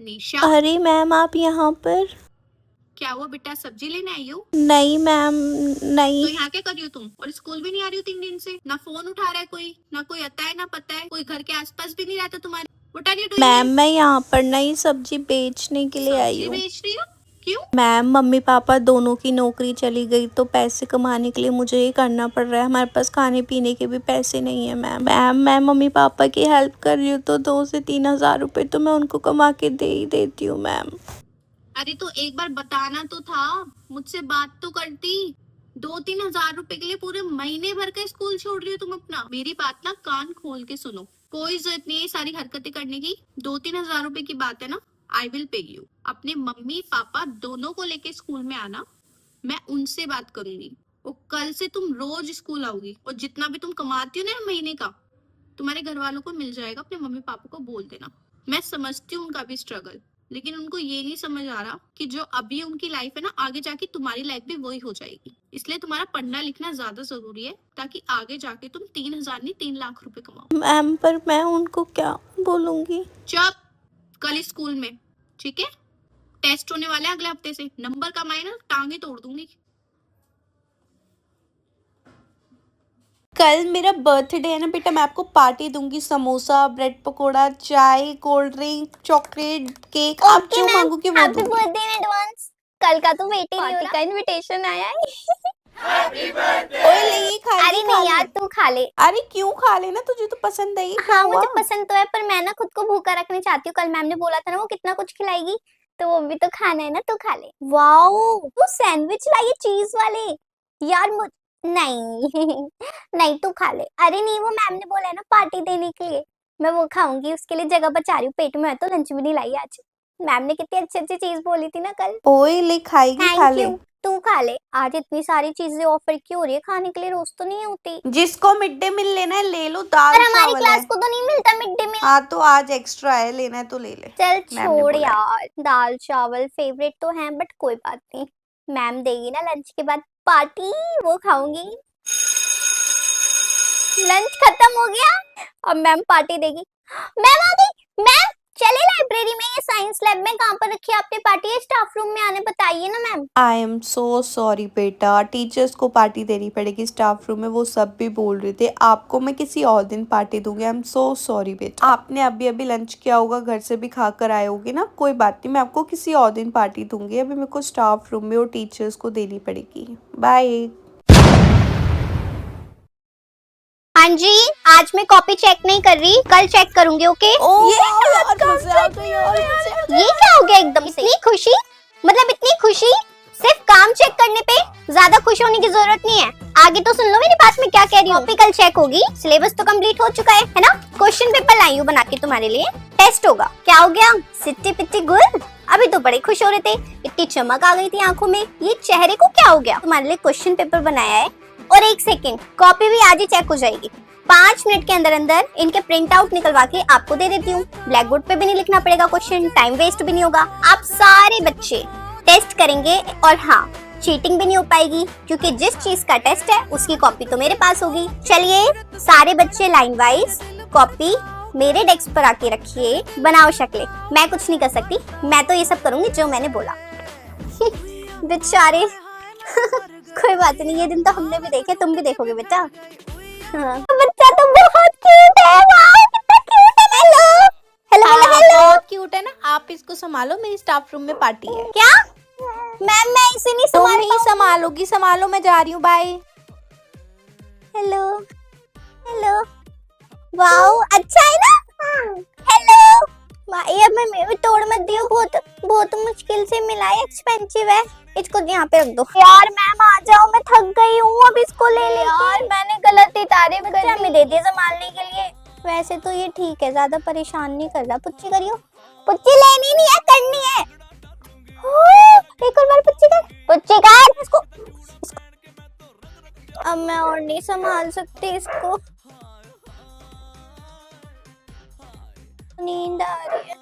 निशा, अरे मैम आप यहाँ पर? क्या हुआ बेटा, सब्जी लेने आई हो? नहीं मैम, नहीं। तो यहाँ क्या कर रही हो तुम? और स्कूल भी नहीं आ रही हो 3 दिन से? ना फोन उठा रहा है कोई, ना कोई आता है ना पता है, कोई घर के आसपास भी नहीं रहता तुम्हारे। What are you doing ma'am here? मैं यहाँ पर नई सब्जी बेचने के लिए आई सब्जी हूँ। बेच रही हो? क्यों? मैम मम्मी पापा दोनों की नौकरी चली गई तो पैसे कमाने के लिए मुझे ये करना पड़ रहा है। हमारे पास खाने पीने के भी पैसे नहीं है मैम। मैं मम्मी पापा की हेल्प कर रही हूँ तो 2 से 3 हज़ार रुपये तो मैं उनको कमा के दे ही देती हूँ मैम। अरे तो एक बार बताना तो था, मुझसे बात तो करती। 2-3 हजार रुपए के लिए पूरे महीने भर का स्कूल छोड़ रही हो तुम अपना? मेरी बात ना कान खोल के सुनो, कोई जरूरत नहीं है सारी हरकतें करने की। 2-3 हजार रुपए की बात है ना, आई विल पे यू। अपने मम्मी पापा दोनों को लेके स्कूल में आना, मैं उनसे बात करूंगी। और कल से तुम रोज स्कूल आओगी और जितना भी तुम कमाती हो ना महीने का, तुम्हारे घर वालों को मिल जाएगा। अपने मम्मी पापा को बोल देना। मैं समझती हूँ उनका भी स्ट्रगल, लेकिन उनको ये नहीं समझ आ रहा कि जो अभी उनकी लाइफ है ना, आगे जाके तुम्हारी लाइफ भी वही हो जाएगी। इसलिए तुम्हारा पढ़ना लिखना ज्यादा जरूरी है, ताकि आगे जाके तुम 3 हजार नहीं 3 लाख रुपए कमाओ। मैम पर मैं उनको क्या बोलूँगी? चुप, कल स्कूल में, ठीक है? टेस्ट होने वाले हैं अगले हफ्ते से, नंबर कम आए ना टांगे तोड़ दूंगी। कल मेरा बर्थडे है ना बेटा, मैं आपको पार्टी दूंगी। समोसा, ब्रेड पकोड़ा, चाय, कोल्ड ड्रिंक, चॉकलेट, केक, आप जो मांगोगे वो हैप्पी दूंगी। Birthday in advance. कल का तो वेट ही नहीं हो रहा, का इनविटेशन आया है। ओए ले ये खा, अरे नहीं यार तू खा ले। अरे क्यों खा लेना, तुझे तो पसंद है ये। क्या हाँ हुआ? मुझे पसंद तो है, पर मैं ना खुद को भूखा रखना चाहती हूँ। कल मैम ने बोला था ना वो कितना कुछ खिलाएगी, तो वो भी तो खाना है ना, तू खा ले। वाओ वो सैंडविच लाई है चीज वाले। यार नहीं नहीं तू खा ले। अरे नहीं वो मैम ने बोला है ना पार्टी देने के लिए, मैं वो खाऊंगी, उसके लिए जगह बचा रही हूँ पेट में। तो लंच भी नहीं लाई आज। मैम ने कितनी अच्छी अच्छी चीज बोली थी ना कल। ओए ले खाएगी, खा थैंक ले। यू, तू खा ले। आज इतनी सारी चीजें ऑफर क्यों हो रही है खाने के लिए, रोज तो नहीं होती। जिसको मिड डे मील लेना है ले लो, दाल पर हमारी चावल क्लास है। को तो नहीं मिलता मिड डे मील। हाँ तो आज एक्स्ट्रा है, लेना है तो ले ले। चल मैम ने छोड़ बोला है। यार, दाल चावल फेवरेट तो है, बट कोई बात नहीं। मैम देगी ना लंच के बाद पार्टी, वो खाऊंगी। लंच खत्म हो गया, अब मैम पार्टी देगी। मैम आ गई। मैम चले लाइब्रेरी में, ये साइंस लैब में कहाँ पर रखी है आपने पार्टी? स्टाफ रूम में आने बताइए ना ma'am. I am so sorry बेटा, टीचर्स को पार्टी देनी पड़ेगी स्टाफ रूम में, वो सब भी बोल रहे थे। आपको मैं किसी और दिन पार्टी दूंगी। आई एम सो सॉरी बेटा, आपने अभी अभी लंच किया होगा, घर से भी खा कर आए होगे ना, कोई बात नहीं, मैं आपको किसी और दिन पार्टी दूंगी। अभी मेरे को स्टाफ रूम में और टीचर्स को देनी पड़ेगी। बाय। हाँ जी, आज मैं कॉपी चेक नहीं कर रही, कल चेक करूंगी। ओके ये क्या हो गया एकदम से? इतनी खुशी, मतलब इतनी खुशी सिर्फ काम चेक करने पे? ज्यादा खुश होने की जरूरत नहीं है। आगे तो सुन लो मेरी बात, में क्या कह रही हूँ। कॉपी कल चेक होगी, सिलेबस तो कंप्लीट हो चुका है ना? क्वेश्चन पेपर लाई हूँ बना के तुम्हारे लिए, टेस्ट होगा। क्या हो गया? सिट्टी पिट्टी गुल। अभी तो बड़े खुश हो रहे थे, इतनी चमक आ गई थी आंखों में, ये चेहरे को क्या हो गया? तुम्हारे लिए क्वेश्चन पेपर बनाया है, और 1 सेकेंड, कॉपी भी आज ही चेक हो जाएगी। 5 मिनट के अंदर अंदर इनके प्रिंट आउट निकलवा के आपको दे देती हूँ। ब्लैक बोर्ड पे भी नहीं लिखना पड़ेगा क्वेश्चन, टाइम वेस्ट भी नहीं होगा। आप सारे बच्चे टेस्ट करेंगे, और हाँ चीटिंग भी नहीं हो पाएगी, क्योंकि जिस चीज का टेस्ट है उसकी कॉपी तो मेरे पास होगी। चलिए सारे बच्चे लाइन वाइज कॉपी मेरे डेस्क पर आके रखिए, बनाओ शक्लें। मैं कुछ नहीं कर सकती, मैं तो ये सब करूंगी जो मैंने बोला। बेचारे कोई बात नहीं, ये दिन तो हमने भी देखे, तुम भी देखोगे बेटा। हाँ। बच्चा तो बहुत क्यूट है, वाओ कितना क्यूट है। हेलो हेलो हेलो हेलो, बहुत क्यूट है ना। आप इसको संभालो, मेरी स्टाफ रूम में पार्टी है। क्या मैम? मैं इसे नहीं तुम संभाल ही संभालोगी, संभालो, मैं जा रही हूँ, बाय। हेलो हेलो, वाओ अच्छा है ना। हेलो भाई, अब मैं तोड़ मत दियो, बहुत बहुत मुश्किल से मिला है, एक्सपेंसिव है। इसको यहाँ पे रख दो। यार मैम आ जाओ, मैं थक गई हूँ, अब इसको ले ले। यार मैंने गलत ही तारीफ कर दी, दे दी संभालने के लिए। वैसे तो ये ठीक है, ज्यादा परेशान नहीं कर रहा। पुच्ची करियो, पुच्ची लेनी नहीं है, करनी है। एक और बार पुच्ची कर, पुच्ची कर इसको। अब मैं और नहीं संभाल सकती इसको, नींद आ रही है।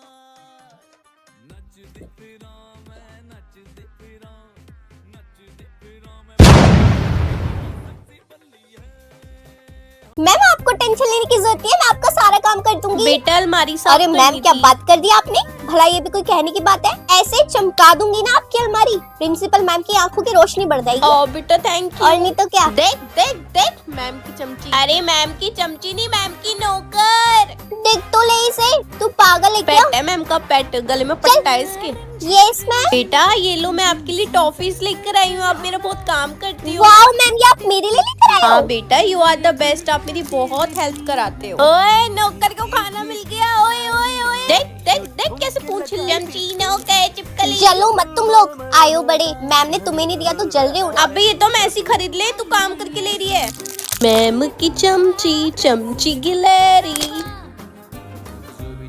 मैम आपको टेंशन लेने की जरूरत नहीं है, मैं आपका सारा काम कर दूंगी। बेटा अलमारी साफ अरे कर मैम दी क्या थी। बात कर दी आपने, भला ये भी कोई कहने की बात है? ऐसे चमका दूंगी ना आपकी अलमारी, प्रिंसिपल मैम की आंखों की रोशनी बढ़ जाएगी। ओ बेटा थैंक यू। और नहीं तो क्या। देख देख देख मैम की चमची। अरे मैम की चमची नहीं, मैम की नौकर। देख तो ले इसे, तू पागल है क्या? पेट है मैम का, पेट गले में पट्टा है इसके। Yes ma'am. बेटा ये लो, मैं आपके लिए टॉफीज लेकर आई हूँ, आप मेरा बहुत काम करती हो। वाओ मैम, ये आप मेरे लिए लेकर आए हाँ हो? बेटा यू आर द बेस्ट, आप मेरी बहुत हेल्प कराते हो। ओए नौकर को खाना मिल गया। ओए ओए ओए देख देख देख कैसे पूछ लिया। चमची नौकर चिपकली। चलो मत तुम लोग, आयो बड़े, मैम ने तुम्हें नहीं दिया तो जल रहे हो ना। अबे ये तो मैं ऐसी खरीद ले, तू काम करके ले रही है। मैम की चमची चमची गिलहरी।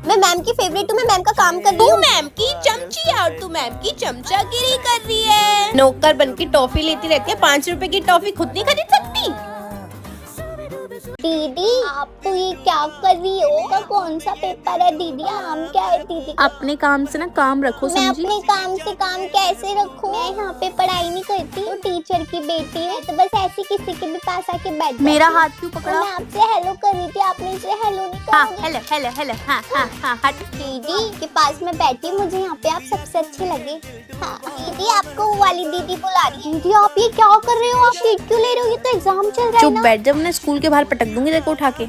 मैं मैम की फेवरेट हूँ, मैं मैम का काम कर रही तू हूँ। मैम की चमची और तू मैम की चमचागिरी कर रही है। नौकर बन के टॉफी लेती रहती है, 5 रुपए की टॉफी खुद नहीं खरीद सकती। दीदी आप तो ये क्या कर रही हो? का कौन सा पेपर है दीदी? नाम क्या है दीदी? अपने काम से ना काम रखो, मैं अपने काम से काम कैसे रखूं? मैं यहाँ पे पढ़ाई नहीं करती हूँ, टीचर की बेटी है, तो बस ऐसे किसी के भी पास आके बैठ जाती मेरा हूँ। हाथ क्यों और पकड़ा? मैं आपसे हेलो कर रही थी, आपने इसलिए हेलो नहीं हाँ करोगे? हेलो हेलो हेलो हाँ हाँ हाँ हट। दीदी के पास में बैठी, मुझे यहाँ पे आप सबसे अच्छे लगे। हाँ दीदी आपको वो वाली दीदी बुला रही है। दीदी आप ये क्या कर रहे हो? आप शीट क्यों ले रहे हो? ये तो एग्जाम चल रहा है चुप ना। बैठ, जब मैं स्कूल के बाहर पटक दूंगी तेरे को उठा के।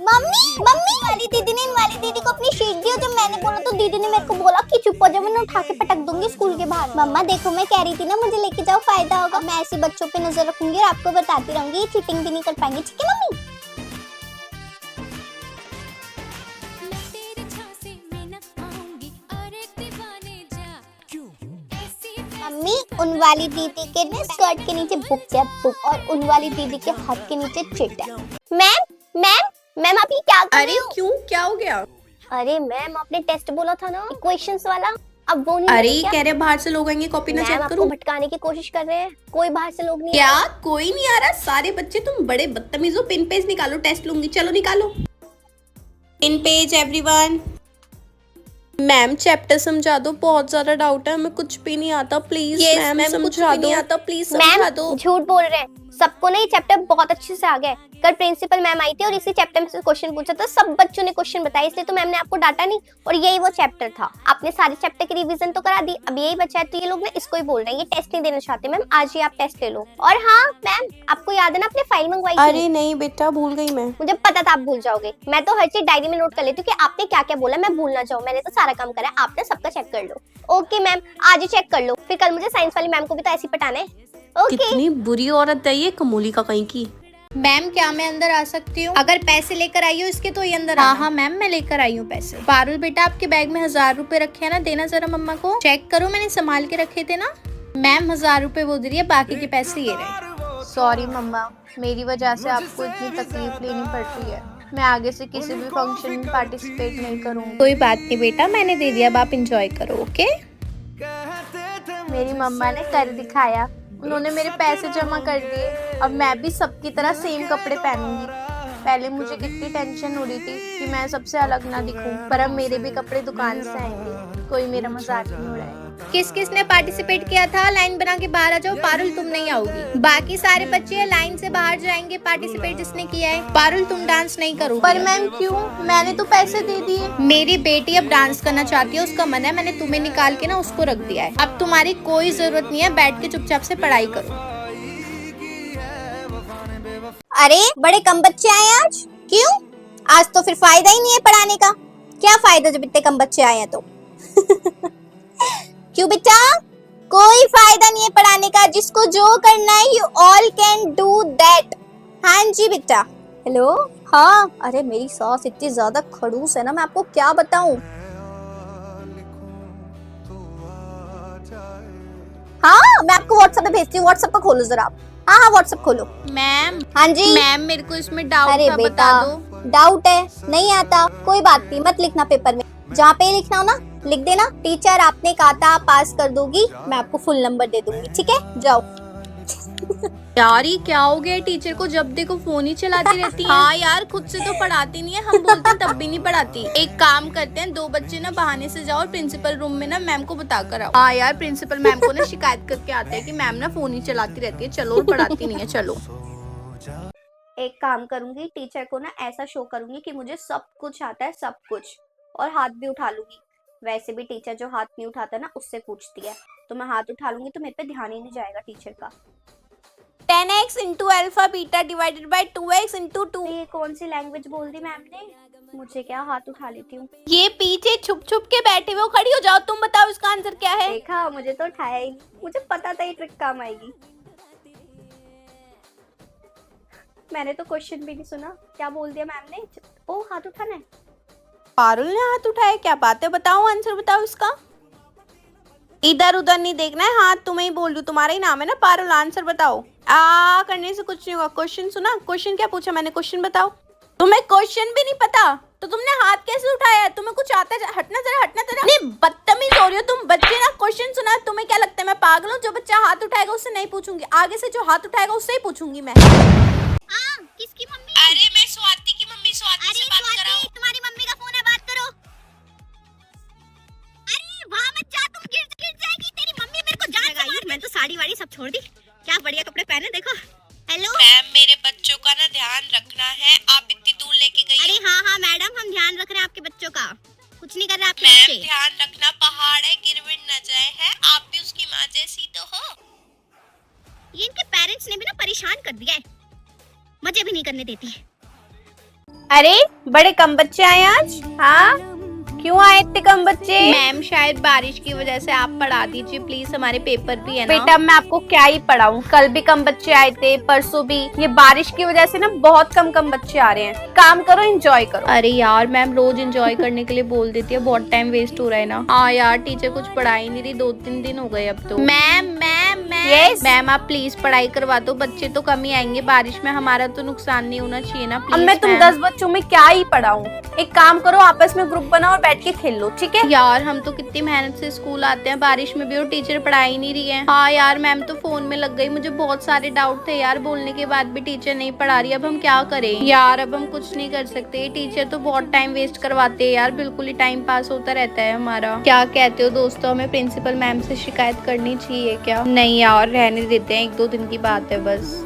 मम्मी मम्मी वाली दीदी ने इन वाली दीदी को अपनी शीट दी, और जब मैंने बोला तो दीदी ने मेरे को बोला कि चुप हो जाओ, मैंने उठा के पटक दूंगी स्कूल के बाहर। मम्मा देखो मैं कह रही थी ना, मुझे लेके जाओ, फायदा होगा। मैं ऐसे बच्चों पे नजर रखूंगी और आपको बताती रहूंगी, ये चीटिंग भी नहीं कर पाएंगे, ठीक है मम्मी? मम्मी उन वाली दीदी के ना स्कर्ट के नीचे बुक है बुक, और उन वाली दीदी के हाथ के नीचे चिट है। मैम मैम मैम आप ये क्या कर रही अरे हो? क्यों, क्या हो गया? अरे मैम आपने टेस्ट बोला था ना, इक्वेशंस वाला, अब वो नहीं अरे है क्या? कह रहे बाहर से लोग आएंगे, कॉपी ना मैम चेक आपको करूं? भटकाने की कोशिश कर रहे हैं, कोई बाहर से लोग नहीं क्या आए। कोई नहीं आ रहा? सारे बच्चे, तुम बड़े बदतमीज हो। पिन पेज निकालो, टेस्ट लूंगी। चलो निकालो pin page everyone. Ma'am chapter समझा दो, बहुत ज्यादा डाउट है, हमें कुछ भी नहीं आता, प्लीज मैम समझा दो। आता प्लीज समझा मैम दो। झूठ बोल रहे हैं, सबको ना ये चैप्टर बहुत अच्छे से आ गया है। कल प्रिंसिपल मैम आई थी और इसी चैप्टर में से क्वेश्चन पूछा था, सब बच्चों ने क्वेश्चन बताया, इसलिए तो मैम ने आपको डांटा नहीं, और यही वो चैप्टर था। आपने सारे चैप्टर की रिवीजन तो करा दी, अब यही बचा है, तो ये लोग ना इसको ही बोल रहे हैं, ये टेस्ट नहीं देना चाहते। मैम आज ही आप टेस्ट ले लो। और हाँ मैम आपको याद है ना, आपने फाइल मंगवाई थी? अरे नहीं बेटा, भूल गई मैं। मुझे पता था आप भूल जाओगे, मैं तो हर चीज डायरी में नोट कर लेती हूँ कि आपने क्या क्या बोला, मैं भूल ना जाऊँ। मैंने तो सारा काम करा है, आपने सबका चेक कर लो। ओके मैम आज ही चेक कर लो, फिर कल मुझे साइंस वाली मैम को भी तो ऐसे ही पटाना है। ओके कितनी बुरी औरत है ये, कमोली का कहीं की। मैम क्या मैं अंदर आ सकती हूँ? अगर पैसे लेकर आई हो इसके तो ये अंदर हाँ मैम मैं लेकर आई हूँ पैसे। पारुल बेटा आपके बैग में 1000 रुपए रखे हैं ना, देना जरा मम्मा को, चेक करो मैंने संभाल के रखे थे ना। मैम 1000 रुपए वो दे रही है, बाकी के पैसे ये रहे। सॉरी मम्मा, मेरी वजह से आपको इतनी तकलीफ लेनी पड़ती है, मैं आगे से किसी भी फंक्शन में पार्टिसिपेट नहीं करूँगी। कोई बात नहीं बेटा, मैंने दे दिया, अब आप इंजॉय करो। ओके। मेरी मम्मा ने कर दिखाया, उन्होंने मेरे पैसे जमा कर दिए, अब मैं भी सबकी तरह सेम कपड़े पहनूंगी। पहले मुझे कितनी टेंशन हो रही थी कि मैं सबसे अलग ना दिखूं, पर अब मेरे भी कपड़े दुकान से आएंगे, कोई मेरा मजाक नहीं उड़ाएगा। किस किस ने पार्टिसिपेट किया था? लाइन बना के बाहर आ जाओ। पारुल तुम नहीं आओगी, बाकी सारे बच्चे लाइन से बाहर जाएंगे पार्टिसिपेट जिसने किया है। पारुल तुम डांस नहीं करोगी। पर मैम क्यों, मैंने तो पैसे दे दिए। मेरी बेटी अब डांस करना चाहती है, उसका मन है, मैंने तुम्हें निकाल के ना उसको रख दिया है। अब तुम्हारी कोई जरूरत नहीं है, बैठ के चुपचाप से पढ़ाई करो। अरे बड़े कम बच्चे आए आज, क्यों? आज तो फिर फायदा ही नहीं है पढ़ाने का। क्या फायदा जब इतने कम बच्चे आए हैं तो? क्यों बेटा? कोई फायदा नहीं है पढ़ाने का, जिसको जो करना है you all can do that. हाँ जी बेटा। हेलो हाँ, अरे मेरी सास इतनी ज्यादा खड़ूस है ना, मैं आपको क्या बताऊं। हाँ मैं आपको व्हाट्सएप पे भेजती हूँ, व्हाट्सएप पे खोलो जरा आप। हाँ हाँ व्हाट्सएप खोलो। मैम हाँ जी मैम मेरे को इसमें डाउट अरे था, बेटा बता दो। डाउट है, नहीं आता कोई बात नहीं, मत लिखना पेपर में, जहाँ पे लिखना हो ना लिख देना। टीचर आपने कहा था पास कर दोगी, मैं आपको फुल नंबर दे दूंगी, ठीक है जाओ। यार ये क्या हो गया टीचर को, जब देखो फोन ही चलाती रहती है। हाँ यार खुद से तो पढ़ाती नहीं है, हम बोलते हैं तब भी नहीं पढ़ाती। एक काम करते हैं, 2 बच्चे ना बहाने से जाओ और प्रिंसिपल रूम में ना मैम को बता कर आओ। हाँ यार प्रिंसिपल मैम को ना शिकायत करके आते हैं कि मैम ना फोन ही चलाती रहती है, चलो और पढ़ाती नहीं है, चलो। एक काम करूंगी, टीचर को ना ऐसा शो करूंगी कि मुझे सब कुछ आता है, सब कुछ, और हाथ भी उठा लूंगी। वैसे भी टीचर जो हाथ नहीं उठाता ना उससे पूछती है, तो मैं हाथ उठा लूंगी तो मेरे पे ध्यान ही नहीं जाएगा टीचर का। 10x into alpha beta divided by 2x into 2। ये कौन सी लैंग्वेज बोल दी मैम ने? मुझे क्या, हाथ उठा लेती हूँ। ये पीछे छुप छुप के बैठे हुए, खड़ी हो जाओ, तुम बताओ इसका आंसर क्या है। देखा, मुझे तो उठाया ही नहीं, मुझे पता था ये ट्रिक काम आएगी। मैंने तो क्वेश्चन भी नहीं सुना, क्या बोल दिया मैम ने? ओ, हाथ उठाना है। पारुल ने हाथ उठाया, क्या बात है, बताओ आंसर बताओ इसका। इधर उधर नहीं देखना है, हाथ तुम्हें ही बोल दूं, तुम्हारा ही नाम है ना पारुल, आंसर बताओ। आ करने से कुछ नहीं होगा। क्वेश्चन सुना? क्वेश्चन क्या पूछा मैंने, क्वेश्चन बताओ। तुम्हें क्वेश्चन भी नहीं पता तो तुमने हाथ कैसे उठाया? तुम्हें कुछ आता है? हटना जरा, हटना जरा। नहीं, बदतमीज हो रही हो तुम। बच्चे ना क्वेश्चन सुना, तुम्हें क्या लगता है मैं पागल हूँ? जो बच्चा हाथ उठाएगा उससे नहीं पूछूंगी, आगे से जो हाथ उठाएगा उससे ही पूछूंगी मैं। किसकी मम्मी? अरे मैं स्वाति की मम्मी, स्वाति से बात कराओ। तुम्हारी मम्मी का फोन है, बात करो। अरे वहाँ मत जा, तुम गिर जाएगी। तेरी मम्मी मेरे को जान से मार। मैं तो साड़ी वाड़ी सब छोड़ दी, क्या बढ़िया कपड़े पहने, देखो। हेलो मैम, मेरे बच्चों का ना ध्यान रखना है, आप इतनी दूर लेके गई। अरे हाँ मैडम, हम ध्यान रख रहे हैं आपके बच्चों का, कुछ नहीं कर रहे आपके मैम बच्चे। ध्यान रखना, पहाड़ है, गिर विर न जाए है, आप भी उसकी माँ जैसी तो हो। ये इनके पेरेंट्स ने भी ना परेशान कर दिया है, मजे भी नहीं करने देती। अरे बड़े कम बच्चे आए आज। हाँ, क्यों आए इतने कम बच्चे? मैम शायद बारिश की वजह से आप पढ़ा दीजिए प्लीज, हमारे पेपर भी है ना। बेटा मैं आपको क्या ही पढ़ाऊं, कल भी कम बच्चे आए थे, परसों भी। ये बारिश की वजह से ना बहुत कम बच्चे आ रहे हैं। काम करो, एंजॉय करो। अरे यार मैम रोज एंजॉय करने के लिए बोल देती है, बहुत टाइम वेस्ट हो रहा है ना। हाँ यार, टीचर कुछ पढ़ा ही नहीं रही, 2-3 दिन हो गए अब तो। Ma'am Yes? मैम आप प्लीज पढ़ाई करवा दो, बच्चे तो कम ही आएंगे बारिश में, हमारा तो नुकसान नहीं होना चाहिए ना अब प्लीज। मैं तुम 10 बच्चों में क्या ही पढ़ाऊं? एक काम करो, आपस में ग्रुप बनाओ और बैठ के खेल लो, ठीक है? यार हम तो कितनी मेहनत से स्कूल आते हैं, बारिश में भी और टीचर पढ़ा ही नहीं रही है। हाँ यार, मैम तो फोन में लग गई, मुझे बहुत सारे डाउट थे यार, बोलने के बाद भी टीचर नहीं पढ़ा रही, अब हम क्या करें यार? अब हम कुछ नहीं कर सकते, टीचर तो बहुत टाइम वेस्ट करवाते हैं यार, बिल्कुल ही टाइम पास होता रहता है हमारा। क्या कहते हो दोस्तों, हमें प्रिंसिपल मैम से शिकायत करनी चाहिए क्या? नहीं यार, रहने देते हैं, 1-2 दिन की बात है बस।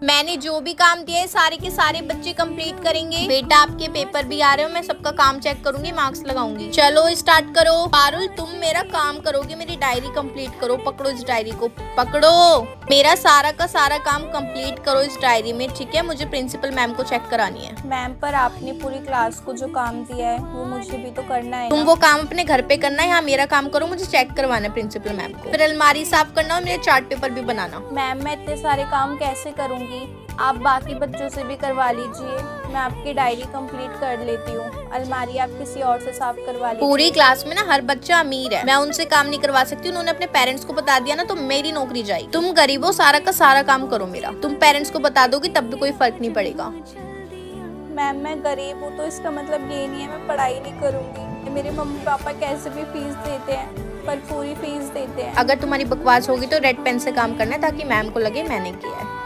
मैंने जो भी काम दिया है सारे के सारे बच्चे कंप्लीट करेंगे। बेटा आपके पेपर भी आ रहे हो, मैं सबका काम चेक करूंगी, मार्क्स लगाऊंगी। चलो स्टार्ट करो। पारुल तुम मेरा काम करोगे, मेरी डायरी कंप्लीट करो। पकड़ो इस डायरी को, पकड़ो। मेरा सारा का सारा काम कंप्लीट करो इस डायरी में, ठीक है? मुझे प्रिंसिपल मैम को चेक करानी है। मैम पर आपने पूरी क्लास को जो काम दिया है वो मुझे भी तो करना है। तुम वो काम अपने घर पे करना है, यहाँ मेरा काम करो, मुझे चेक करवाना है प्रिंसिपल मैम को। फिर अलमारी साफ करना और मेरे चार्ट पेपर भी बनाना। मैम मैं इतने सारे काम कैसे करूंगी? आप बाकी बच्चों से भी करवा लीजिए, मैं आपकी डायरी कंप्लीट कर लेती हूँ। अलमारी आप किसी और से साफ करवा लीजिए। पूरी क्लास में ना हर बच्चा अमीर है, मैं उनसे काम नहीं करवा सकती। उन्होंने अपने पेरेंट्स को बता दिया ना तो मेरी नौकरी जाएगी। तुम गरीब हो, सारा का सारा काम करो मेरा। तुम पेरेंट्स को बता दोगी तब भी कोई फर्क नहीं पड़ेगा। मैम मैं गरीब हूँ तो इसका मतलब ये नहीं है मैं पढ़ाई नहीं करूँगी। मेरे मम्मी पापा कैसे भी फीस देते हैं, पर पूरी फीस देते हैं। अगर तुम्हारी बकवास होगी तो रेड पेन से काम करना है ताकि मैम को लगे मैंने किया है।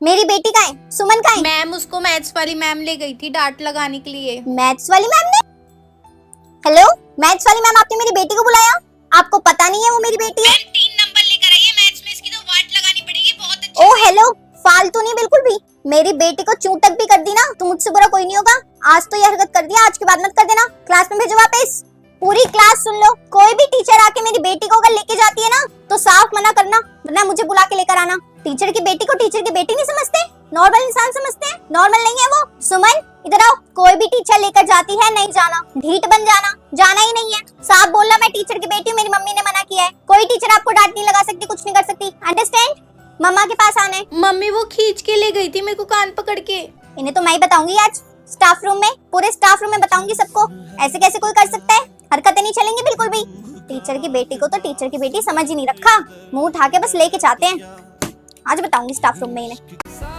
मेरी बेटी का है, सुमन का है। मैम उसको मैथ्स वाली मैम ले गई थी डांट लगाने के लिए। मैथ्स वाली मैम ने? हेलो, मैथ्स वाली मैम, आपने मेरी बेटी को बुलाया? आपको पता नहीं है वो मेरी बेटी है? 3 नंबर लेकर आइए मैथ्स में, इसकी तो वाट लगानी पड़ेगी बहुत अच्छी। ओ हेलो, फालतू नहीं बिल्कुल भी। मेरी बेटी को चूटक भी कर दी ना तो मुझसे बुरा कोई नहीं होगा। आज तो ये हरकत कर दिया, आज के बाद मत कर देना। क्लास में भेजो वापस। पूरी क्लास सुन लो, कोई भी टीचर आके मेरी बेटी को अगर लेके जाती है ना तो साफ मना करना, वरना मुझे बुला के लेकर आना। टीचर की बेटी को टीचर की बेटी नहीं समझते, नॉर्मल इंसान समझते हैं। नॉर्मल नहीं है वो। सुमन इधर आओ, कोई भी टीचर लेकर जाती है नहीं जाना, ढीठ बन जाना, जाना ही नहीं है। साफ बोलना मैं टीचर की बेटी हूँ, मेरी मम्मी ने मना किया है। कोई टीचर आपको डांट नहीं लगा सकती, कुछ नहीं कर सकती, अंडरस्टैंड? मम्मा के पास आना है। मम्मी वो खींच के ले गई थी मेरे को कान पकड़ के। इन्हें तो मैं ही बताऊंगी आज स्टाफ रूम में, पूरे स्टाफ रूम में बताऊंगी सबको। ऐसे कैसे कोई कर सकता है? हरकतें नहीं चलेंगी बिल्कुल भी। टीचर की बेटी को तो टीचर की बेटी समझ ही नहीं रखा, मुंह उठा के बस लेके जाते हैं। आज बताऊंगी स्टाफ रूम में इन्हें।